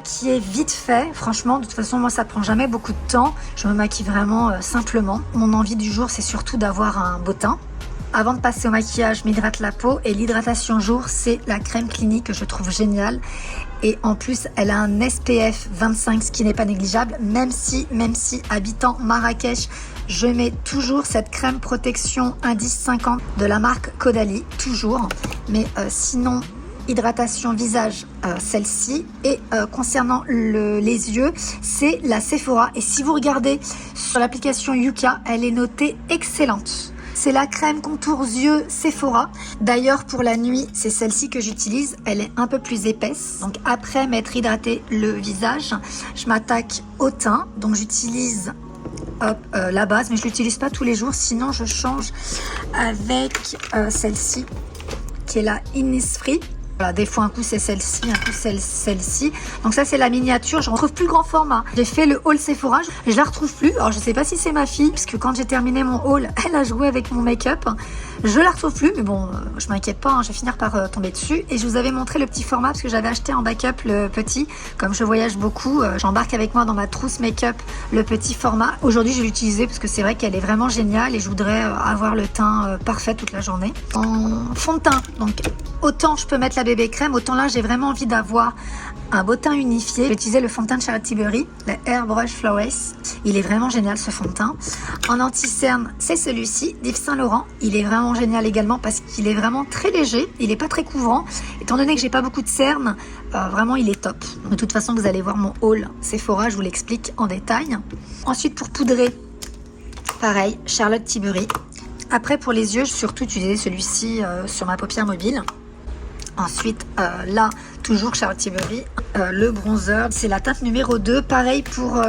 maquiller vite fait. Franchement, de toute façon, moi, ça prend jamais beaucoup de temps. Je me maquille vraiment simplement. Mon envie du jour, c'est surtout d'avoir un beau teint. Avant de passer au maquillage, je m'hydrate la peau. Et l'hydratation jour, c'est la crème Clinique que je trouve géniale. Et en plus, elle a un SPF 25, ce qui n'est pas négligeable. Même si habitant Marrakech, je mets toujours cette crème protection indice 50 de la marque Caudalie, toujours. Mais sinon, hydratation visage, celle-ci. Et concernant les yeux, c'est la Sephora. Et si vous regardez sur l'application Yuka, elle est notée excellente. C'est la crème contour yeux Sephora. D'ailleurs, pour la nuit, c'est celle-ci que j'utilise. Elle est un peu plus épaisse. Donc après m'être hydraté le visage, je m'attaque au teint. Donc j'utilise la base, mais je l'utilise pas tous les jours. Sinon, je change avec celle-ci, qui est la Innisfree. Voilà, des fois un coup c'est celle-ci, un coup celle-ci. Donc ça c'est la miniature, je retrouve plus le grand format. J'ai fait le haul Sephora, je la retrouve plus. Alors je sais pas si c'est ma fille, parce que quand j'ai terminé mon haul, elle a joué avec mon make-up. Je la retrouve plus, mais bon, je m'inquiète pas, hein, je vais finir par tomber dessus. Et je vous avais montré le petit format, parce que j'avais acheté en backup le petit. Comme je voyage beaucoup, j'embarque avec moi dans ma trousse make-up le petit format. Aujourd'hui je vais l'utiliser, parce que c'est vrai qu'elle est vraiment géniale. Et je voudrais avoir le teint parfait toute la journée. En fond de teint, donc autant je peux mettre la bébé crème, autant là j'ai vraiment envie d'avoir un beau teint unifié. J'ai utilisé le fond de teint de Charlotte Tilbury, le Airbrush Flawless. Il est vraiment génial ce fond de teint. En anti-cerne, c'est celui-ci, d'Yves Saint Laurent. Il est vraiment génial également parce qu'il est vraiment très léger. Il n'est pas très couvrant. Étant donné que j'ai pas beaucoup de cernes, vraiment il est top. De toute façon, vous allez voir mon haul Sephora, je vous l'explique en détail. Ensuite, pour poudrer, pareil, Charlotte Tilbury. Après, pour les yeux, j'ai surtout utilisé celui-ci sur ma paupière mobile. Ensuite, là, toujours Charlotte Tilbury, le bronzer, c'est la teinte numéro 2. Pareil pour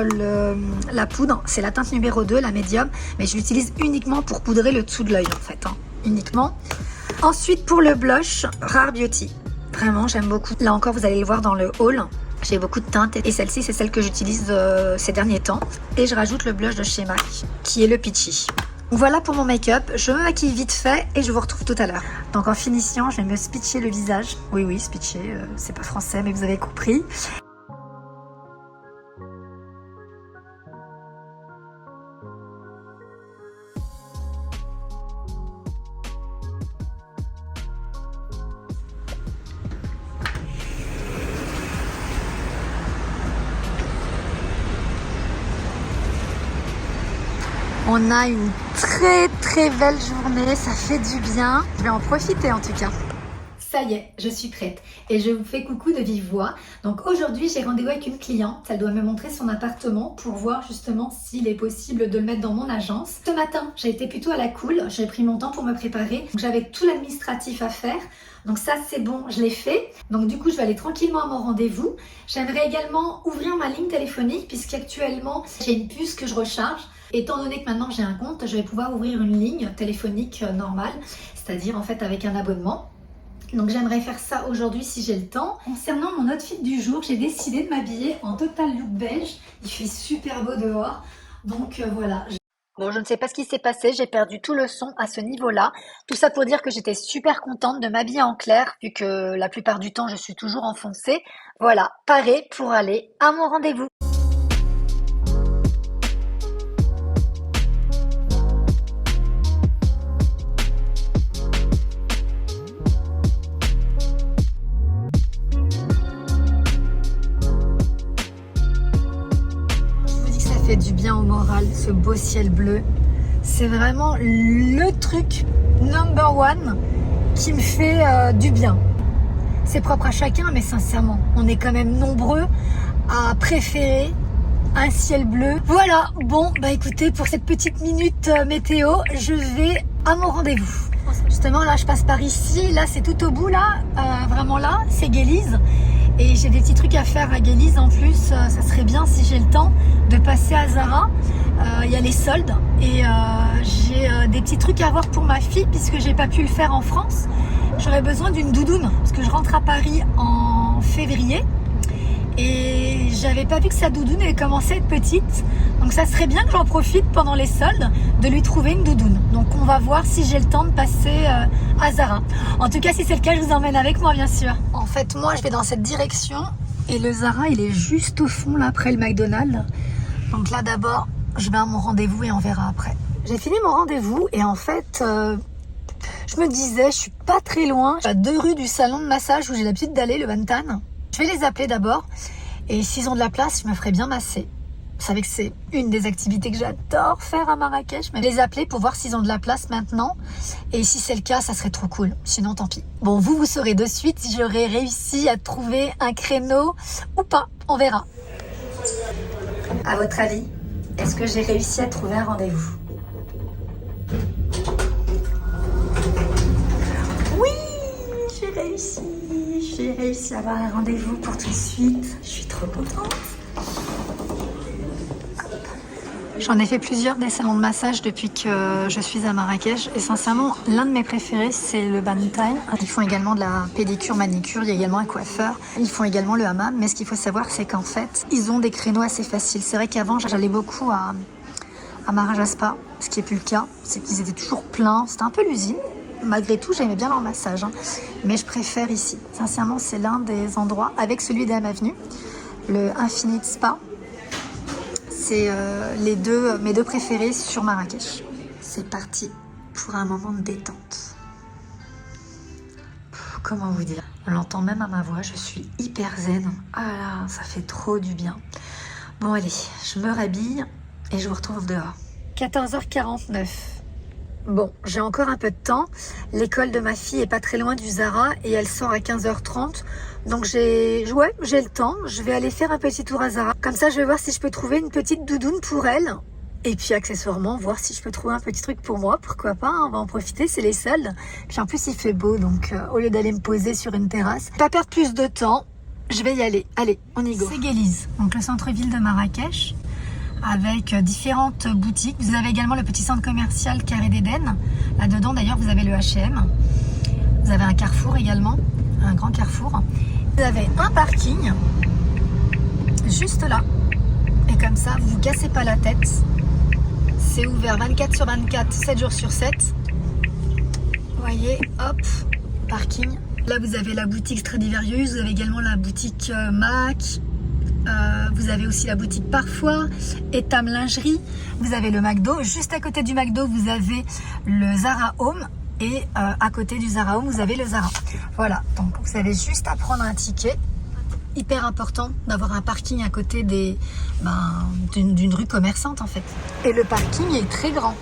la poudre, c'est la teinte numéro 2, la médium. Mais je l'utilise uniquement pour poudrer le dessous de l'œil, en fait. Hein, uniquement. Ensuite, pour le blush, Rare Beauty. Vraiment, j'aime beaucoup. Là encore, vous allez le voir dans le haul. J'ai beaucoup de teintes et celle-ci, c'est celle que j'utilise ces derniers temps. Et je rajoute le blush de chez MAC, qui est le Peachy. Voilà pour mon make-up, je me maquille vite fait et je vous retrouve tout à l'heure. Donc en finissant, je vais me spitcher le visage. Oui, spitcher, c'est pas français, mais vous avez compris. On a une très belle journée, ça fait du bien. Je vais en profiter en tout cas. Ça y est, je suis prête et je vous fais coucou de vive voix. Donc aujourd'hui, j'ai rendez-vous avec une cliente. Elle doit me montrer son appartement pour voir justement s'il est possible de le mettre dans mon agence. Ce matin, j'ai été plutôt à la cool. J'ai pris mon temps pour me préparer. J'avais tout l'administratif à faire. Donc ça, c'est bon, je l'ai fait. Donc du coup, je vais aller tranquillement à mon rendez-vous. J'aimerais également ouvrir ma ligne téléphonique puisqu'actuellement, j'ai une puce que je recharge. Étant donné que maintenant j'ai un compte, je vais pouvoir ouvrir une ligne téléphonique normale, c'est-à-dire en fait avec un abonnement. Donc j'aimerais faire ça aujourd'hui si j'ai le temps. Concernant mon outfit du jour, j'ai décidé de m'habiller en total look beige. Il fait super beau dehors, donc voilà. Bon, je ne sais pas ce qui s'est passé, j'ai perdu tout le son à ce niveau-là. Tout ça pour dire que j'étais super contente de m'habiller en clair, vu que la plupart du temps je suis toujours en foncé. Voilà, parée pour aller à mon rendez-vous. Fait du bien au moral, ce beau ciel bleu. C'est vraiment le truc number one qui me fait du bien. C'est propre à chacun, mais sincèrement, on est quand même nombreux à préférer un ciel bleu. Voilà, bon, bah écoutez, pour cette petite minute météo, je vais à mon rendez-vous. Justement, là, je passe par ici. Là, c'est tout au bout, là. Vraiment là, c'est Guélise. Et j'ai des petits trucs à faire à Guélise en plus. Ça serait bien si j'ai le temps de passer à Zara. Il y a les soldes. Et j'ai des petits trucs à voir pour ma fille puisque j'ai pas pu le faire en France. J'aurais besoin d'une doudoune parce que je rentre à Paris en février. Et j'avais pas vu que sa doudoune elle commençait à être petite. Donc ça serait bien que j'en profite pendant les soldes de lui trouver une doudoune. Donc on va voir si j'ai le temps de passer à Zara. En tout cas si c'est le cas je vous emmène avec moi bien sûr. En fait moi je vais dans cette direction Et le Zara, il est juste au fond, là, après le McDonald's. Donc là, d'abord, je vais à mon rendez-vous et on verra après. J'ai fini mon rendez-vous et en fait, je me disais, je suis pas très loin. À 2 rues du salon de massage où j'ai l'habitude d'aller, le Bantan. Je vais les appeler d'abord. Et s'ils ont de la place, je me ferai bien masser. Vous savez que c'est une des activités que j'adore faire à Marrakech. Mais les appeler pour voir s'ils ont de la place maintenant. Et si c'est le cas, ça serait trop cool. Sinon, tant pis. Bon, vous saurez de suite si j'aurai réussi à trouver un créneau ou pas. On verra. À votre avis, est-ce que j'ai réussi à trouver un rendez-vous? Oui, j'ai réussi à avoir un rendez-vous pour tout de suite. Je suis trop contente. J'en ai fait plusieurs des salons de massage depuis que je suis à Marrakech et sincèrement l'un de mes préférés c'est le Bantan. Ils font également de la pédicure, manicure, il y a également un coiffeur, ils font également le hammam, mais ce qu'il faut savoir c'est qu'en fait ils ont des créneaux assez faciles. C'est vrai qu'avant j'allais beaucoup à Maharaja Spa, ce qui n'est plus le cas, c'est qu'ils étaient toujours pleins, c'était un peu l'usine. Malgré tout j'aimais bien leur massage, mais je préfère ici. Sincèrement c'est l'un des endroits avec celui d'Am Avenue, le Infinite Spa. C'est mes deux préférés sur Marrakech. C'est parti pour un moment de détente. Comment vous dire? On l'entend même à ma voix, je suis hyper zen. Ah là, ça fait trop du bien. Bon allez, je me rhabille et je vous retrouve dehors. 14h49. Bon, j'ai encore un peu de temps. L'école de ma fille est pas très loin du Zara et elle sort à 15h30. Donc j'ai le temps. Je vais aller faire un petit tour à Zara. Comme ça, je vais voir si je peux trouver une petite doudoune pour elle. Et puis accessoirement, voir si je peux trouver un petit truc pour moi. Pourquoi pas, on va en profiter, c'est les soldes. Puis en plus, il fait beau, donc au lieu d'aller me poser sur une terrasse, pas perdre plus de temps, je vais y aller. Allez, on y go. C'est Guéliz, donc le centre-ville de Marrakech, avec différentes boutiques. Vous avez également le petit centre commercial Carré d'Éden. Là-dedans, d'ailleurs, vous avez le H&M. Vous avez un carrefour également, un grand carrefour. Vous avez un parking, juste là. Et comme ça, vous vous cassez pas la tête. C'est ouvert 24/24, 7 jours sur 7. Vous voyez, hop, parking. Là, vous avez la boutique Stradivarius, vous avez également la boutique MAC. Vous avez aussi la boutique Parfois, Etam Lingerie, vous avez le McDo. Juste à côté du McDo, vous avez le Zara Home. Et à côté du Zara Home, vous avez le Zara. Voilà, donc vous avez juste à prendre un ticket. Hyper important d'avoir un parking à côté d'une rue commerçante en fait. Et le parking est très grand.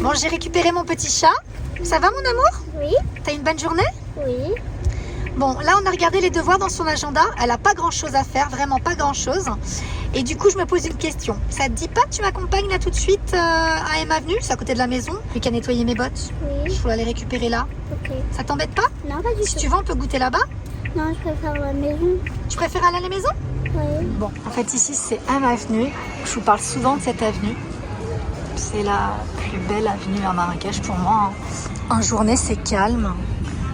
Bon, j'ai récupéré mon petit chat. Ça va, mon amour? Oui. T'as une bonne journée? Oui. Bon, là, on a regardé les devoirs dans son agenda. Elle n'a pas grand-chose à faire, vraiment pas grand-chose. Et du coup, je me pose une question. Ça te dit pas que tu m'accompagnes là tout de suite à M Avenue? C'est à côté de la maison. J'ai qu'à nettoyer mes bottes. Oui. Je voulais aller récupérer là. Ok. Ça t'embête pas? Non, pas du Si tout. tu veux, on peut goûter là-bas. Non, je préfère la maison. Tu préfères aller à la maison? Oui. Bon, en fait, ici, c'est M Avenue. Je vous parle souvent de cette avenue. C'est la plus belle avenue à Marrakech pour moi. En journée, c'est calme.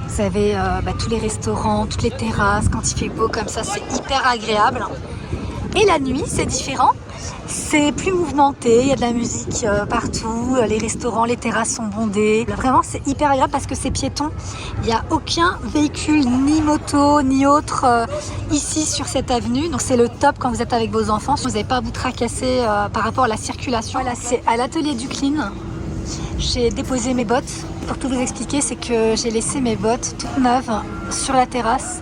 Vous avez tous les restaurants, toutes les terrasses. Quand il fait beau comme ça, c'est hyper agréable. Et la nuit, c'est différent. C'est plus mouvementé. Il y a de la musique partout. Les restaurants, les terrasses sont bondées. Vraiment, c'est hyper agréable parce que c'est piéton. Il n'y a aucun véhicule, ni moto, ni autre ici sur cette avenue. Donc, c'est le top quand vous êtes avec vos enfants. Vous n'avez pas à vous tracasser par rapport à la circulation. Voilà, c'est à l'atelier du Clean. j'ai déposé mes bottes. Pour tout vous expliquer, c'est que j'ai laissé mes bottes toutes neuves sur la terrasse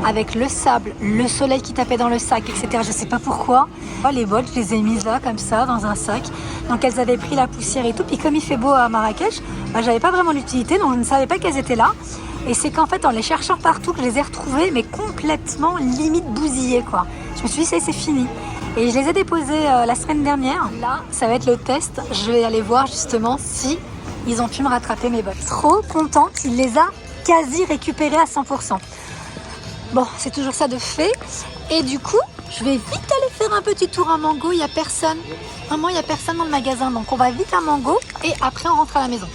avec le sable, le soleil qui tapait dans le sac, etc. Je sais pas pourquoi. Les bottes, je les ai mises là, comme ça, dans un sac. Donc elles avaient pris la poussière et tout. Puis comme il fait beau à Marrakech, j'avais pas vraiment d'utilité, donc je ne savais pas qu'elles étaient là. Et c'est qu'en fait, en les cherchant partout, que je les ai retrouvées, mais complètement limite bousillées, quoi. Je me suis dit, c'est fini. Et je les ai déposées la semaine dernière. Là, ça va être le test. Je vais aller voir justement si ils ont pu me rattraper mes bottes. Trop contente, il les a quasi récupérées à 100%. Bon, c'est toujours ça de fait. Et du coup, je vais vite aller faire un petit tour à Mango. Il n'y a personne. Vraiment, il n'y a personne dans le magasin. Donc, on va vite à Mango et après, on rentre à la maison.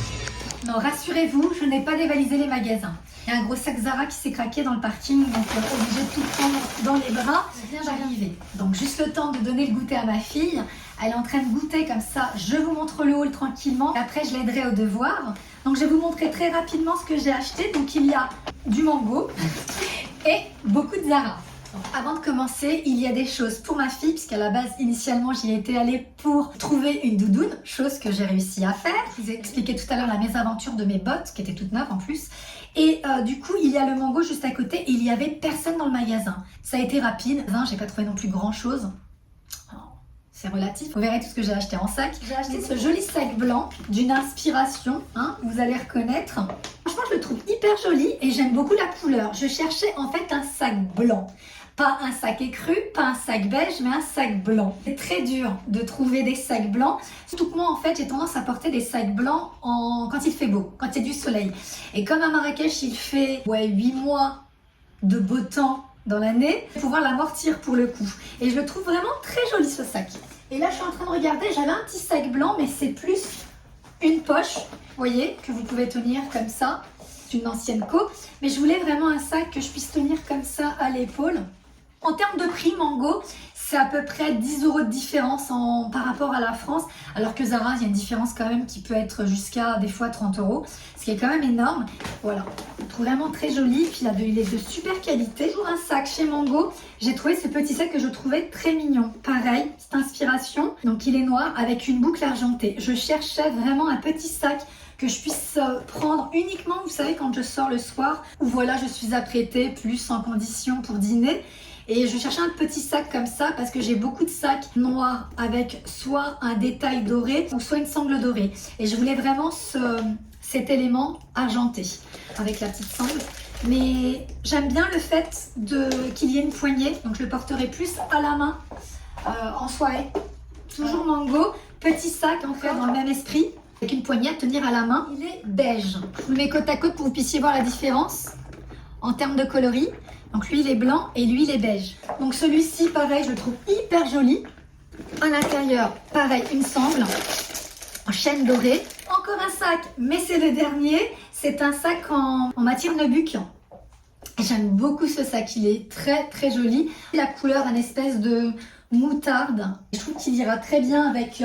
Non, rassurez-vous, je n'ai pas dévalisé les magasins. Il y a un gros sac Zara qui s'est craqué dans le parking, donc obligé de tout prendre dans les bras. Je viens d'arriver. Donc, juste le temps de donner le goûter à ma fille. Elle est en train de goûter comme ça. Je vous montre le haul tranquillement. Après, je l'aiderai au devoir. Donc, je vais vous montrer très rapidement ce que j'ai acheté. Donc, il y a du Mango et beaucoup de Zara. Donc, avant de commencer, il y a des choses pour ma fille, puisqu'à la base, initialement, j'y étais allée pour trouver une doudoune, chose que j'ai réussi à faire. Je vous ai expliqué tout à l'heure la mésaventure de mes bottes, qui étaient toutes neuves en plus. Et du coup, il y a le Mango juste à côté, et il n'y avait personne dans le magasin. Ça a été rapide, j'ai pas trouvé non plus grand chose. C'est relatif. Vous verrez tout ce que j'ai acheté en sac. J'ai acheté ce joli sac blanc d'une inspiration, vous allez reconnaître. Franchement, je le trouve hyper joli et j'aime beaucoup la couleur. Je cherchais en fait un sac blanc. Pas un sac écru, pas un sac beige, mais un sac blanc. C'est très dur de trouver des sacs blancs. Surtout que moi, en fait, j'ai tendance à porter des sacs blancs quand il fait beau, quand il y a du soleil. Et comme à Marrakech, il fait 8 mois de beau temps dans l'année, pouvoir l'amortir pour le coup. Et je le trouve vraiment très joli ce sac. Et là, je suis en train de regarder, j'avais un petit sac blanc, mais c'est plus une poche, vous voyez, que vous pouvez tenir comme ça. C'est une ancienne co, mais je voulais vraiment un sac que je puisse tenir comme ça à l'épaule. En termes de prix, Mango, c'est à peu près 10 € de différence par rapport à la France, alors que Zara, il y a une différence quand même qui peut être jusqu'à des fois 30 €, ce qui est quand même énorme. Voilà, je trouve vraiment très joli, puis il est de super qualité. Toujours un sac chez Mango, j'ai trouvé ce petit sac que je trouvais très mignon. Pareil, petite inspiration, donc il est noir avec une boucle argentée. Je cherchais vraiment un petit sac que je puisse prendre uniquement, vous savez, quand je sors le soir, où voilà, je suis apprêtée, plus en condition pour dîner. Et je cherchais un petit sac comme ça parce que j'ai beaucoup de sacs noirs avec soit un détail doré ou soit une sangle dorée. Et je voulais vraiment cet élément argenté avec la petite sangle. Mais j'aime bien le fait qu'il y ait une poignée, donc je le porterai plus à la main en soirée. Toujours Mango, petit sac encore dans le même esprit, avec une poignée à tenir à la main. Il est beige. Je vous le mets côte à côte pour que vous puissiez voir la différence en termes de coloris. Donc lui il est blanc et lui il est beige. Donc celui-ci pareil, je le trouve hyper joli. À l'intérieur, pareil, une sangle en chaîne dorée. Encore un sac, mais c'est le dernier. C'est un sac en matière nubuck. J'aime beaucoup ce sac, il est très très joli. La couleur, une espèce de moutarde. Je trouve qu'il ira très bien avec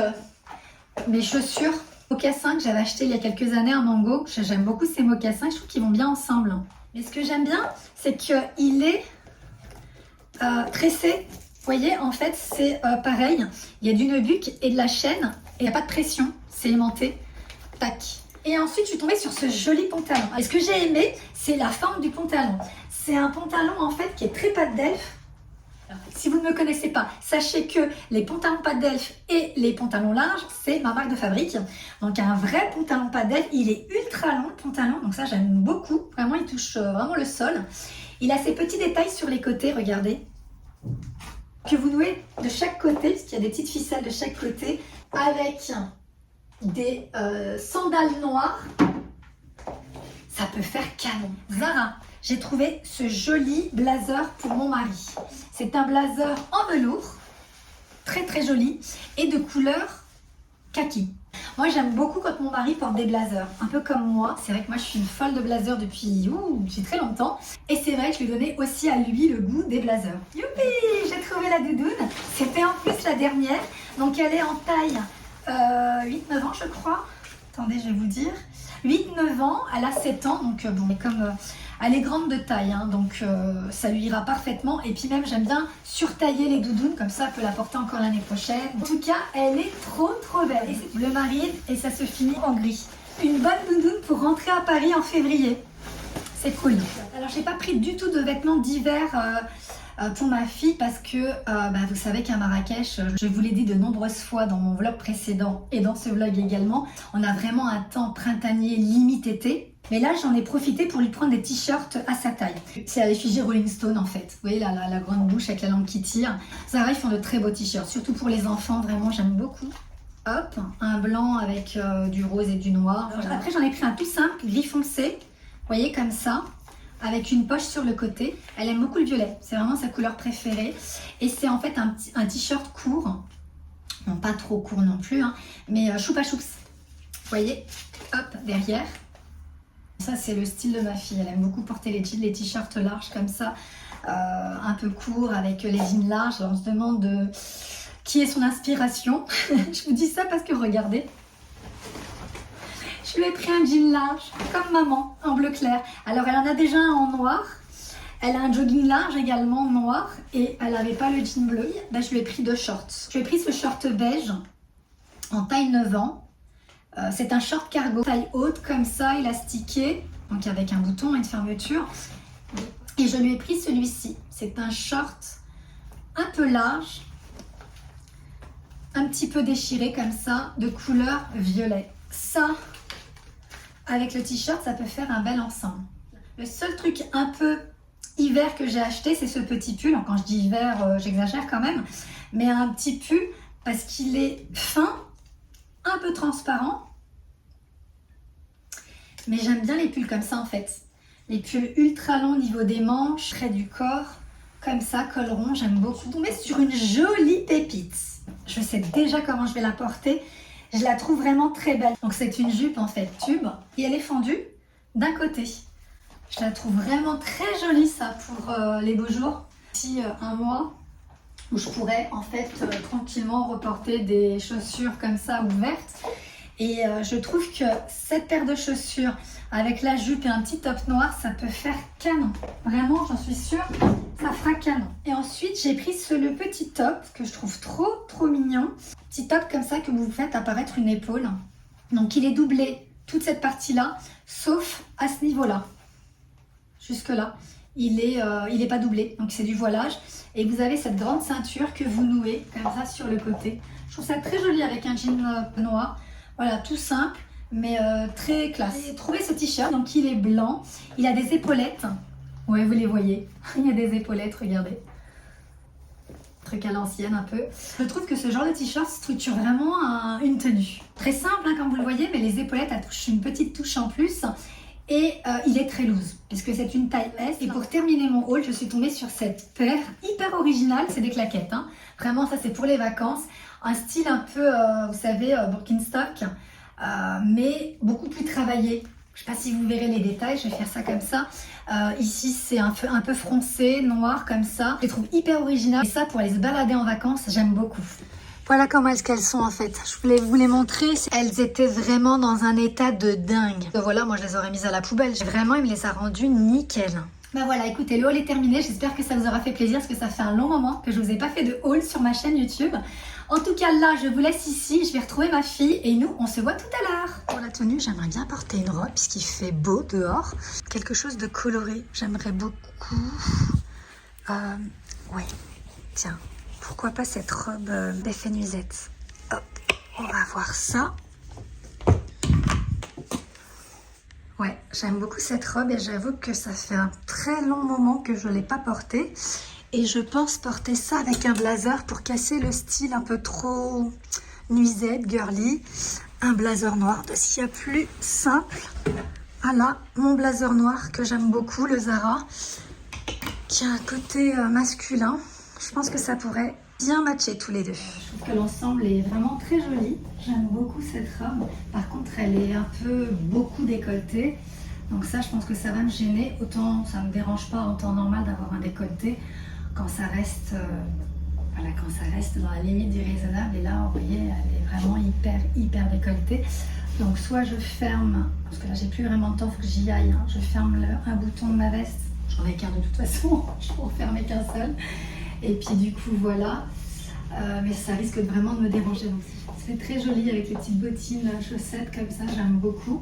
mes chaussures mocassins que j'avais acheté il y a quelques années à Mango. J'aime beaucoup ces mocassins, je trouve qu'ils vont bien ensemble. Mais ce que j'aime bien, c'est qu'il est tressé. Vous voyez, en fait, c'est pareil. Il y a du nubuck et de la chaîne. Et il n'y a pas de pression. C'est aimanté. Tac. Et ensuite, je suis tombée sur ce joli pantalon. Et ce que j'ai aimé, c'est la forme du pantalon. C'est un pantalon, en fait, qui est très patte d'elfe. Si vous ne me connaissez pas, sachez que les pantalons patte d'elfe et les pantalons larges, c'est ma marque de fabrique. Donc un vrai pantalon patte d'elfe, il est ultra long le pantalon, donc ça j'aime beaucoup. Vraiment, il touche vraiment le sol. Il a ces petits détails sur les côtés, regardez. Que vous nouez de chaque côté, parce qu'il y a des petites ficelles de chaque côté, avec des sandales noires. Ça peut faire canon. Zara. J'ai trouvé ce joli blazer pour mon mari. C'est un blazer en velours, très très joli, et de couleur kaki. Moi j'aime beaucoup quand mon mari porte des blazers, un peu comme moi. C'est vrai que moi je suis une folle de blazers depuis très longtemps. Et c'est vrai que je lui donnais aussi à lui le goût des blazers. Youpi, j'ai trouvé la doudoune. C'était en plus la dernière. Donc elle est en taille 8-9 ans je crois. Attendez, je vais vous dire. 8-9 ans, elle a 7 ans, donc bon, mais comme elle est grande de taille, hein, donc ça lui ira parfaitement. Et puis même, j'aime bien surtailler les doudounes, comme ça, elle peut la porter encore l'année prochaine. En tout cas, elle est trop belle. Et c'est bleu marine et ça se finit en gris. Une bonne doudoune pour rentrer à Paris en février. C'est cool. Alors, j'ai pas pris du tout de vêtements d'hiver pour ma fille parce que vous savez qu'à Marrakech, je vous l'ai dit de nombreuses fois dans mon vlog précédent et dans ce vlog également, on a vraiment un temps printanier limite été. Mais là, j'en ai profité pour lui prendre des t-shirts à sa taille. C'est à l'effigie Rolling Stone en fait. Vous voyez la grande bouche avec la langue qui tire. Zara, ils font de très beaux t-shirts, surtout pour les enfants, vraiment j'aime beaucoup. Hop, un blanc avec du rose et du noir. Après, j'en ai pris un tout simple, gris foncé. Vous voyez, comme ça, avec une poche sur le côté. Elle aime beaucoup le violet, c'est vraiment sa couleur préférée. Et c'est en fait un t-shirt court, non pas trop court non plus, hein, mais choupa choups. Vous voyez, hop, derrière. Ça, c'est le style de ma fille. Elle aime beaucoup porter les jeans, les t-shirts larges comme ça, un peu courts, avec les jeans larges. Alors, on se demande qui est son inspiration. Je vous dis ça parce que regardez. Je lui ai pris un jean large, comme maman, en bleu clair. Alors, elle en a déjà un en noir. Elle a un jogging large également en noir. Et elle n'avait pas le jean bleu. Je lui ai pris 2 shorts. Je lui ai pris ce short beige en taille 9 ans. C'est un short cargo, taille haute, comme ça, élastiqué. Donc, avec un bouton et une fermeture. Et je lui ai pris celui-ci. C'est un short un peu large. Un petit peu déchiré comme ça, de couleur violet. Ça... avec le t-shirt, ça peut faire un bel ensemble. Le seul truc un peu hiver que j'ai acheté, c'est ce petit pull. Quand je dis hiver, j'exagère quand même. Mais un petit pull parce qu'il est fin, un peu transparent. Mais j'aime bien les pulls comme ça en fait. Les pulls ultra longs au niveau des manches, près du corps. Comme ça, col rond, j'aime beaucoup. Tomber sur une jolie pépite. Je sais déjà comment je vais la porter. Je la trouve vraiment très belle. Donc c'est une jupe en fait tube et elle est fendue d'un côté. Je la trouve vraiment très jolie ça pour les beaux jours. Ici un mois où je pourrais en fait tranquillement reporter des chaussures comme ça ouvertes. Et je trouve que cette paire de chaussures avec la jupe et un petit top noir, ça peut faire canon. Vraiment, j'en suis sûre, ça fera canon. Et ensuite, j'ai pris le petit top que je trouve trop mignon. Petit top comme ça que vous faites apparaître une épaule. Donc, il est doublé, toute cette partie-là, sauf à ce niveau-là. Jusque-là, il est pas doublé, donc c'est du voilage. Et vous avez cette grande ceinture que vous nouez comme ça sur le côté. Je trouve ça très joli avec un jean noir. Voilà, tout simple, mais très classe. J'ai trouvé ce t-shirt, donc il est blanc. Il a des épaulettes. Ouais, vous les voyez. Il y a des épaulettes, regardez. Truc à l'ancienne un peu. Je trouve que ce genre de t-shirt structure vraiment une tenue. Très simple, hein, comme vous le voyez, mais les épaulettes, elles touchent une petite touche en plus. Et il est très loose, puisque c'est une taille S. Et pour terminer mon haul, je suis tombée sur cette paire hyper originale. C'est des claquettes, hein. Vraiment, ça c'est pour les vacances. Un style un peu, vous savez, Birkenstock, mais beaucoup plus travaillé. Je ne sais pas si vous verrez les détails, je vais faire ça comme ça. Ici, c'est un peu froncé, noir comme ça. Je les trouve hyper originales. Et ça, pour aller se balader en vacances, j'aime beaucoup. Voilà comment elles sont en fait. Je voulais vous les montrer. Elles étaient vraiment dans un état de dingue. Voilà, moi je les aurais mises à la poubelle. Vraiment, il me les a rendues nickel. Ben voilà, écoutez, le haul est terminé. J'espère que ça vous aura fait plaisir parce que ça fait un long moment que je ne vous ai pas fait de haul sur ma chaîne YouTube. En tout cas, là, je vous laisse ici. Je vais retrouver ma fille et nous, on se voit tout à l'heure. Pour la tenue, j'aimerais bien porter une robe puisqu'il fait beau dehors. Quelque chose de coloré, j'aimerais beaucoup. Ouais, tiens. Pourquoi pas cette robe d'effet nuisette. Hop, on va voir ça. Ouais, j'aime beaucoup cette robe et j'avoue que ça fait un très long moment que je ne l'ai pas portée. Et je pense porter ça avec un blazer pour casser le style un peu trop nuisette, girly. Un blazer noir de ce qu'il y a plus simple. Voilà, mon blazer noir que j'aime beaucoup, le Zara, qui a un côté masculin. Je pense que ça pourrait bien matcher tous les deux. Je trouve que l'ensemble est vraiment très joli. J'aime beaucoup cette robe. Par contre, elle est un peu beaucoup décolletée. Donc ça, je pense que ça va me gêner. Autant ça ne me dérange pas en temps normal d'avoir un décolleté. Quand ça reste, voilà, quand ça reste dans la limite du raisonnable. Et là, vous voyez, elle est vraiment hyper décolletée. Donc soit je ferme, parce que là j'ai plus vraiment de temps, il faut que j'y aille, hein. Je ferme un bouton de ma veste, j'en ai qu'un de toute façon, je peux en fermer qu'un seul. Et puis du coup voilà, mais ça risque vraiment de me déranger aussi. C'est très joli avec les petites bottines, chaussettes comme ça, j'aime beaucoup.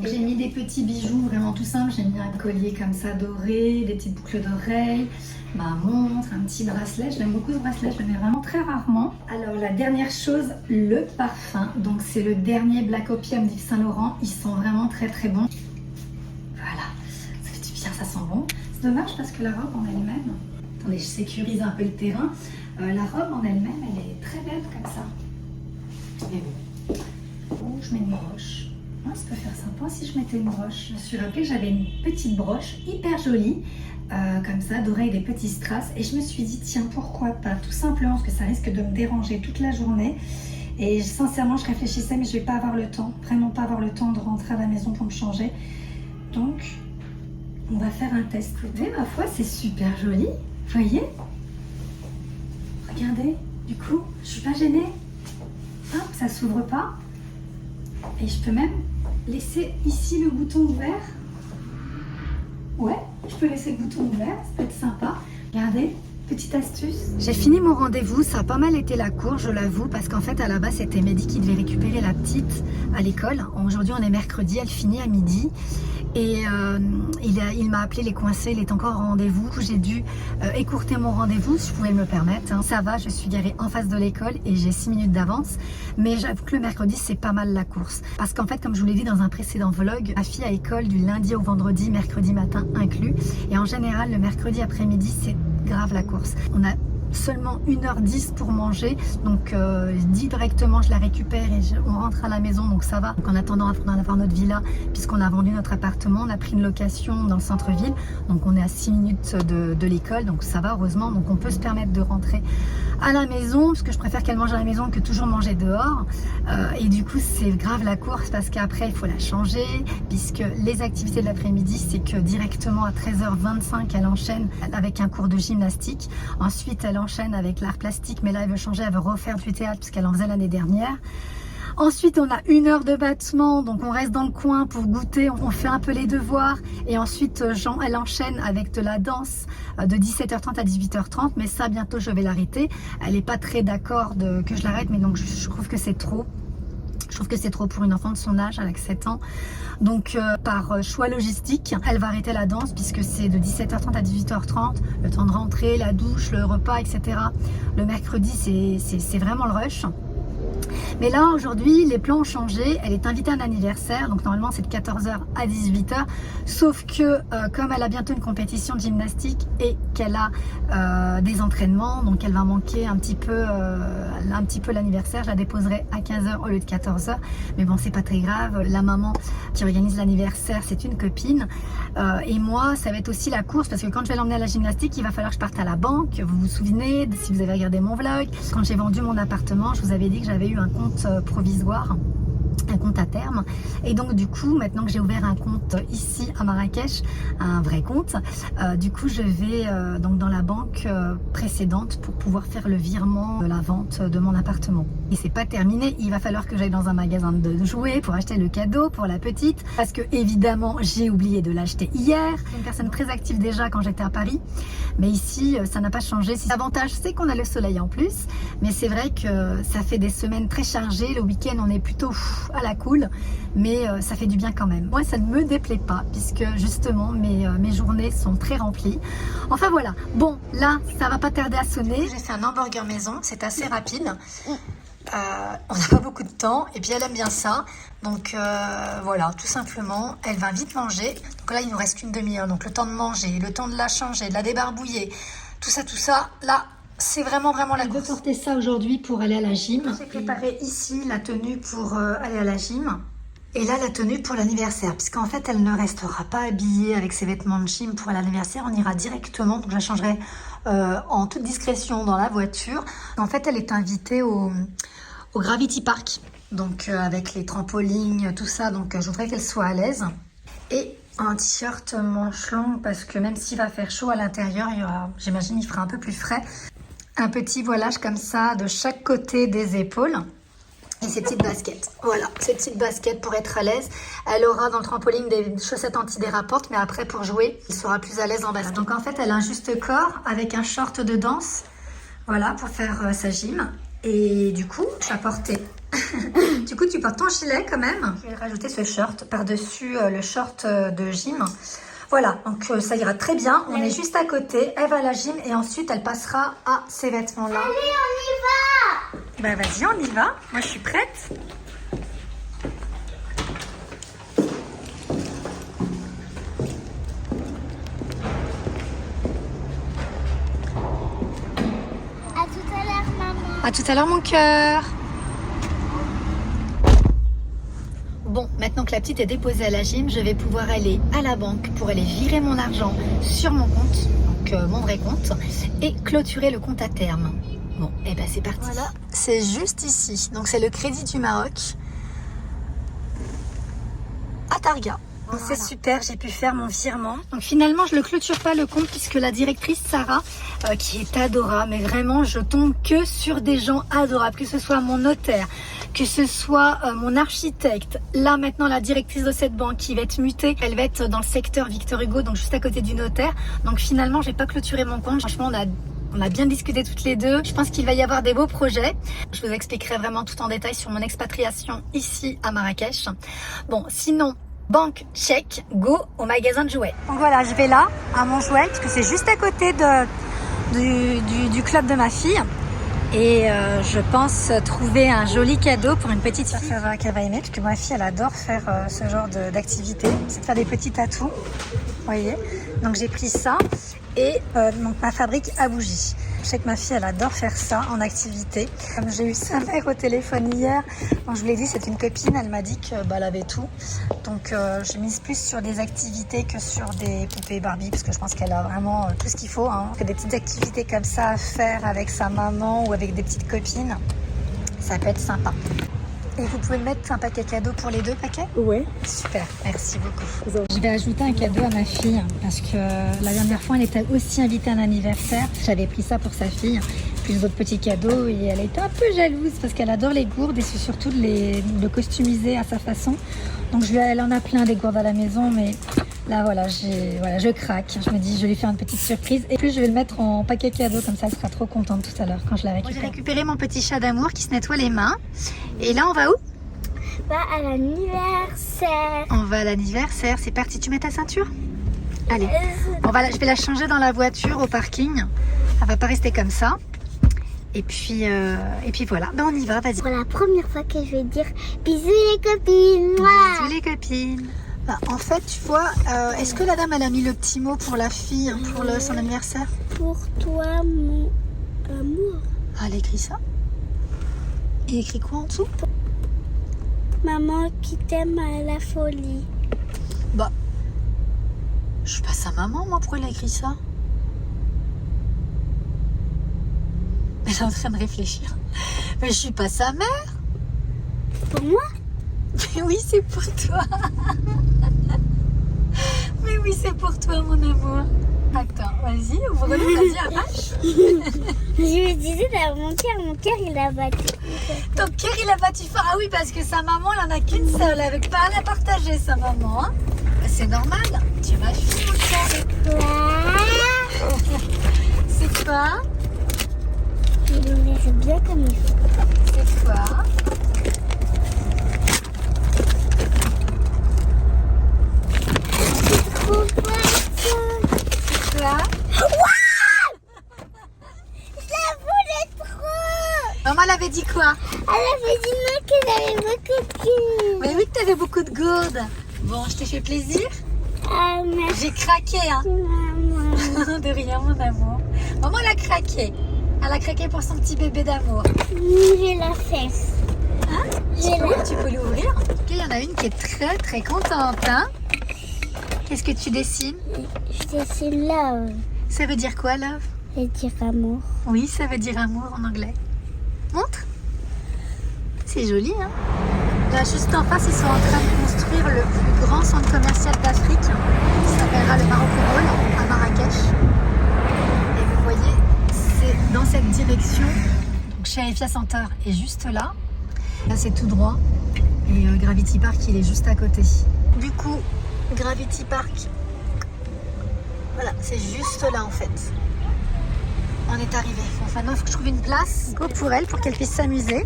J'ai mis des petits bijoux vraiment tout simples, j'ai mis un collier comme ça doré, des petites boucles d'oreilles, ma montre, un petit bracelet. J'aime beaucoup ce bracelet, je le mets vraiment très rarement. Alors la dernière chose, le parfum. Donc c'est le dernier Black Opium d'Yves Saint Laurent, il sent vraiment très très bon. Voilà, ça fait du bien, ça sent bon. C'est dommage parce que la robe en elle-même, attendez, je sécurise un peu le terrain, la robe en elle-même, elle est très belle comme ça. Mais bon. Oh, je mets une broche. Ah, ça peut faire sympa si je mettais une broche. Je me suis rappelé que j'avais une petite broche hyper jolie, comme ça, dorée, des petits strass. Et je me suis dit, tiens, pourquoi pas? Tout simplement parce que ça risque de me déranger toute la journée. Et sincèrement, je réfléchissais, mais je vais pas avoir le temps, vraiment pas avoir le temps de rentrer à la maison pour me changer. Donc, on va faire un test. Mais ma foi, c'est super joli. Vous voyez? Regardez. Du coup, je suis pas gênée. Hop, ça s'ouvre pas. Et je peux même laisser ici le bouton ouvert. Ouais, je peux laisser le bouton ouvert, ça peut être sympa. Regardez, petite astuce. J'ai fini mon rendez-vous, ça a pas mal été la course, je l'avoue, parce qu'en fait à la base c'était Mehdi qui devait récupérer la petite à l'école. Aujourd'hui on est mercredi, elle finit à midi. Et il m'a appelé les coincés, il est encore en rendez-vous. J'ai dû écourter mon rendez-vous, si je pouvais me le permettre. Hein. Ça va, je suis garée en face de l'école et j'ai 6 minutes d'avance. Mais j'avoue que le mercredi, c'est pas mal la course. Parce qu'en fait, comme je vous l'ai dit dans un précédent vlog, ma fille a école du lundi au vendredi, mercredi matin inclus. Et en général, le mercredi après-midi, c'est grave la course. On a seulement 1h10 pour manger, donc je dis directement je la récupère et on rentre à la maison, donc ça va. Donc en attendant d'en avoir notre villa, puisqu'on a vendu notre appartement, on a pris une location dans le centre-ville, donc on est à 6 minutes de l'école, donc ça va heureusement, donc on peut se permettre de rentrer à la maison, parce que je préfère qu'elle mange à la maison que toujours manger dehors, et du coup c'est grave la course, parce qu'après il faut la changer, puisque les activités de l'après-midi, c'est que directement à 13h25 elle enchaîne avec un cours de gymnastique, ensuite elle enchaîne avec l'art plastique, mais là elle veut changer, elle veut refaire du théâtre puisqu'elle en faisait l'année dernière. Ensuite on a 1 heure de battement, donc on reste dans le coin pour goûter, on fait un peu les devoirs, et ensuite elle enchaîne avec de la danse de 17h30 à 18h30, mais ça bientôt je vais l'arrêter. Elle n'est pas très d'accord que je l'arrête, mais donc je trouve que c'est trop. Je trouve que c'est trop pour une enfant de son âge, avec 7 ans. Donc par choix logistique, elle va arrêter la danse puisque c'est de 17h30 à 18h30, le temps de rentrer, la douche, le repas, etc. Le mercredi, c'est vraiment le rush. Mais là, aujourd'hui, les plans ont changé. Elle est invitée à un anniversaire, donc normalement c'est de 14h à 18h. Sauf que comme elle a bientôt une compétition de gymnastique et qu'elle a des entraînements, donc elle va manquer un petit peu l'anniversaire. Je la déposerai à 15h au lieu de 14h. Mais bon, c'est pas très grave. La maman qui organise l'anniversaire, c'est une copine. Et moi, ça va être aussi la course parce que quand je vais l'emmener à la gymnastique, il va falloir que je parte à la banque. Vous vous souvenez, si vous avez regardé mon vlog, quand j'ai vendu mon appartement, je vous avais dit que j'avais eu un compte provisoire, un compte à terme, et donc du coup maintenant que j'ai ouvert un compte ici à Marrakech, un vrai compte, du coup je vais donc dans la banque précédente pour pouvoir faire le virement de la vente de mon appartement. Et c'est pas terminé, il va falloir que j'aille dans un magasin de jouets pour acheter le cadeau pour la petite, parce que évidemment j'ai oublié de l'acheter hier. Je suis une personne très active déjà quand j'étais à Paris, mais ici ça n'a pas changé. L'avantage c'est qu'on a le soleil en plus, mais c'est vrai que ça fait des semaines très chargées. Le week-end on est plutôt à la cool, mais ça fait du bien quand même. Moi ça ne me déplaît pas puisque justement mes journées sont très remplies. Enfin voilà, bon là ça va pas tarder à sonner. J'ai fait un hamburger maison, c'est assez rapide. On n'a pas beaucoup de temps et puis elle aime bien ça, donc voilà, tout simplement elle va vite manger. Donc là il nous reste qu'une demi-heure, donc le temps de manger, le temps de la changer, de la débarbouiller, tout ça là c'est vraiment la course. Je vais porter ça aujourd'hui pour aller à la gym. J'ai préparé ici la tenue pour aller à la gym. Et là, la tenue pour l'anniversaire, puisqu'en fait, elle ne restera pas habillée avec ses vêtements de gym pour l'anniversaire. On ira directement, donc je la changerai en toute discrétion dans la voiture. En fait, elle est invitée au Gravity Park, donc avec les trampolines, tout ça. Donc, je voudrais qu'elle soit à l'aise. Et un t-shirt manche longue, parce que même s'il va faire chaud à l'intérieur, j'imagine il fera un peu plus frais. Un petit voilage comme ça de chaque côté des épaules. Et ses petites baskets. Voilà, ses petites baskets pour être à l'aise. Elle aura dans le trampoline des chaussettes antidérapantes, mais après pour jouer, elle sera plus à l'aise en basket. Donc en fait, elle a un juste corps avec un short de danse, voilà, pour faire sa gym. Et du coup, tu as porté. Du coup, tu portes ton gilet quand même. Je vais rajouter ce short par-dessus le short de gym. Voilà, donc ça ira très bien. On est juste à côté. Elle va à la gym et ensuite elle passera à ces vêtements-là. Allez, on y va! Bah vas-y, on y va. Moi, je suis prête. À tout à l'heure, maman. À tout à l'heure, mon cœur. Bon, maintenant que la petite est déposée à la gym, je vais pouvoir aller à la banque pour aller virer mon argent sur mon compte, donc mon vrai compte, et clôturer le compte à terme. Bon, et ben c'est parti. Voilà, c'est juste ici. Donc c'est le Crédit du Maroc à Targa. Donc c'est super, j'ai pu faire mon virement. Donc finalement, je ne le clôture pas le compte puisque la directrice Sarah, qui est adorable, mais vraiment, je tombe que sur des gens adorables, que ce soit mon notaire, que ce soit mon architecte. Là maintenant, la directrice de cette banque qui va être mutée, elle va être dans le secteur Victor Hugo, donc juste à côté du notaire. Donc finalement, j'ai pas clôturé mon compte. Franchement, on a bien discuté toutes les deux. Je pense qu'il va y avoir des beaux projets. Je vous expliquerai vraiment tout en détail sur mon expatriation ici à Marrakech. Bon, sinon, banque, check, go au magasin de jouets. Donc voilà, je vais là, à mon jouet, parce que c'est juste à côté du club de ma fille. Et je pense trouver un joli cadeau pour une petite fille. Ça va qu'elle va aimer, parce que ma fille, elle adore faire ce genre d'activité. C'est de faire des petits tatous, vous voyez. Donc j'ai pris ça et donc ma fabrique à bougies. Je sais que ma fille, elle adore faire ça en activité. Comme j'ai eu sa mère au téléphone hier, quand je vous l'ai dit, c'est une copine, elle m'a dit qu'elle avait tout. Donc je mise plus sur des activités que sur des poupées Barbie, parce que je pense qu'elle a vraiment tout ce qu'il faut. Que des petites activités comme ça à faire avec sa maman ou avec des petites copines, ça peut être sympa. Et vous pouvez mettre un paquet cadeau pour les deux paquets? Ouais. Super, merci beaucoup. Je vais ajouter un cadeau à ma fille parce que la dernière fois, elle était aussi invitée à un anniversaire. J'avais pris ça pour sa fille, puis d'autres petits cadeaux et elle était un peu jalouse parce qu'elle adore les gourdes et c'est surtout de le customiser à sa façon. Donc elle en a plein des gourdes à la maison, mais là voilà, je craque. Je me dis, je vais lui faire une petite surprise et puis je vais le mettre en paquet cadeau, comme ça elle sera trop contente tout à l'heure quand je la récupère. J'ai récupéré mon petit chat d'amour qui se nettoie les mains. Et là, on va où? Va à l'anniversaire. On va à l'anniversaire, c'est parti. Tu mets ta ceinture? Allez, je vais la changer dans la voiture au parking. Elle va pas rester comme ça. Et puis voilà, ben on y va, vas-y. Pour la première fois que je vais dire bisous les copines. Bisous les copines. Bah, en fait, tu vois, est-ce que la dame, elle a mis le petit mot pour la fille, pour son anniversaire? Pour toi, mon amour. Ah, elle écrit ça? Il écrit quoi en dessous? Maman qui t'aime à la folie. Bah, je suis pas sa maman, moi, pourquoi elle a écrit ça? Elle est en train de réfléchir. Mais je suis pas sa mère. Pour moi? Mais oui, c'est pour toi. Mais oui, c'est pour toi, mon amour. Attends, vas-y, vas-y, arrache. Je me disais, dans mon cœur, il a battu. Ton cœur, il a battu fort. Ah oui, parce que sa maman, elle en a qu'une seule. Elle avait pas rien à partager, sa maman. Hein. C'est normal. Tu m'as fille, mon cœur. Quoi? C'est quoi? Je vais l'ouvrir bien comme il faut. C'est quoi? Trop fort. C'est quoi? Je la voulais trop. Maman, elle avait dit quoi? Elle avait dit moi qu'elle avait beaucoup de cul. Mais oui, que t'avais beaucoup de gourdes. Bon, je t'ai fait plaisir? Ah, merci, J'ai craqué, hein. maman. De rien, mon amour. Maman, elle a craqué. Elle a craqué pour son petit bébé d'amour. J'ai la fesse. Hein? Tu peux l'ouvrir. En tout cas, il y en a une qui est très très contente. Hein? Qu'est-ce que tu dessines? Je dessine love. Ça veut dire quoi, love? Ça veut dire amour. Oui, ça veut dire amour en anglais. Montre. C'est joli, hein? Là, juste en face, ils sont en train de construire le plus grand centre commercial d'Afrique. Qui s'appellera le Maroc Hall à Marrakech. Et vous voyez, c'est dans cette direction. Donc, Sharifia Center est juste là. Là c'est tout droit et Gravity Park il est juste à côté. Du coup, Gravity Park, voilà, c'est juste là en fait. On est arrivé. Enfin, maintenant il faut que je trouve une place pour elle pour qu'elle puisse s'amuser.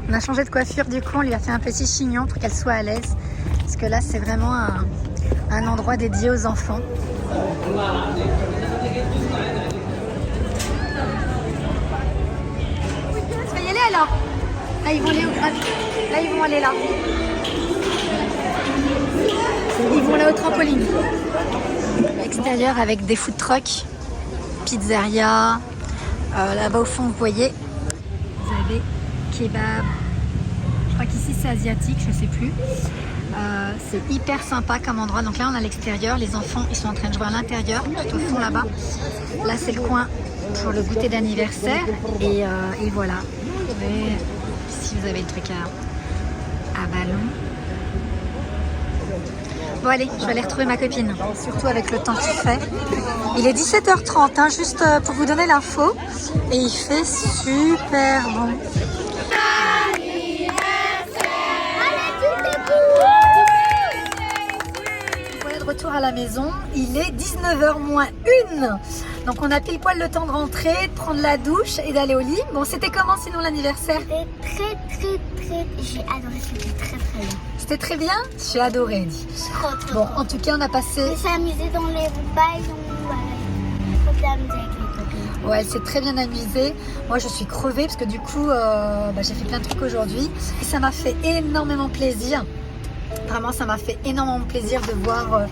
On a changé de coiffure du coup, on lui a fait un petit chignon pour qu'elle soit à l'aise. Parce que là c'est vraiment un endroit dédié aux enfants. Tu vas y aller alors? Là ils vont aller au Gravity. Là ils vont aller là. Ils vont là au trampoline. Extérieur avec des food trucks, pizzeria. Là-bas au fond vous voyez, vous avez kebab. Je crois qu'ici c'est asiatique, je sais plus. C'est hyper sympa comme endroit. Donc là on est à l'extérieur, les enfants ils sont en train de jouer à l'intérieur, tout au fond là-bas. Là c'est le coin pour le goûter d'anniversaire et voilà. Et ici vous avez le truc à ballon. Bon allez, je vais aller retrouver ma copine, surtout avec le temps qu'il fait. Il est 17h30, hein, juste pour vous donner l'info. Et il fait super bon. Voilà, de retour à la maison, il est 19h moins 1. Donc on a pile poil le temps de rentrer, de prendre la douche et d'aller au lit. Bon, c'était comment sinon l'anniversaire? C'était très, j'ai adoré, c'était très bien. C'était très bien? J'ai adoré, dit. Trop Bon, en tout cas, on a passé... On s'est amusé dans les bails, trop bien amusé avec les copines. Ouais, elle s'est très bien amusée. Moi, je suis crevée parce que du coup, j'ai fait plein de trucs aujourd'hui. Et ça m'a fait énormément plaisir. Vraiment, ça m'a fait énormément plaisir de voir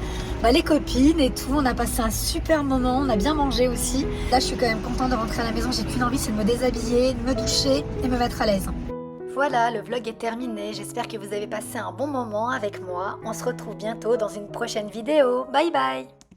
les copines et tout. On a passé un super moment, on a bien mangé aussi. Là, je suis quand même contente de rentrer à la maison. J'ai qu'une envie, c'est de me déshabiller, de me doucher et me mettre à l'aise. Voilà, le vlog est terminé. J'espère que vous avez passé un bon moment avec moi. On se retrouve bientôt dans une prochaine vidéo. Bye bye!